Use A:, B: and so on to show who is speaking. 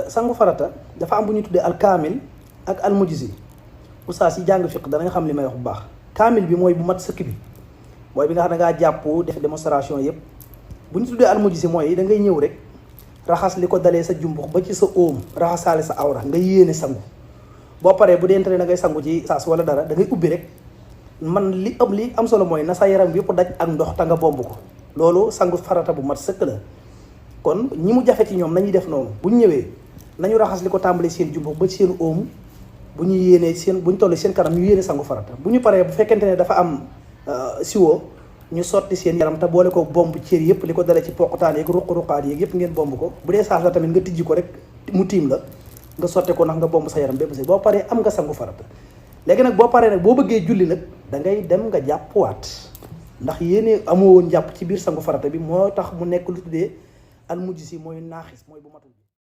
A: sangu farata dafa am bu ñu tuddee al kaamil ak al mujzi oustaz yi jàng fiq danañ xam li may wax bu baax. kaamil bi mooy bu mat sëkk bi mooy bi nga xam ne ngaa jàpp def démonstration yëpp. bu ñu tuddee al mujzi mooy da ngay ñëw rek raxas li ko dalee sa jumbux ba ci sa óom raxasaale sa awra nga yéene sangu boo paree bu dee da ngay sangu ci saas wala dara da ngay ubbi rek man li am solo mooy na sa yaram yëpp daj ak ndox te nga bomb ko loolu sangu farata bu mat sëkk la. kon ñi mu jafe ci ñoom nañuy def noonu bu ñu ñëwee nañu raxas li ko tàmbalee seen jumbux ba ci seen óom bu ñu yéenee bu ñu tollee seen kanam ñu yéene sangu farata bu ñu paree bu fekkente ne dafa am siwo ñu sotti seen yaram te boole ko bomb cër yëpp li ko dalee ci poqutaan yeeg ruq-ruqaat yeeg yëpp ngeen bomb ko bu dee saas la tamit nga tijji ko rek mu tiim la nga sotte ko ndax nga bomb sa yaram bépp si boo paree am nga sangu farata. léegi nag boo paree nag boo bëggee julli nag da ngay dem nga jàppwaat ndax yéene amoo woon jàpp ci biir sangu farata bi moo tax mu nekk lu tuddee al mujzi mooy naaxis mooy bu matul.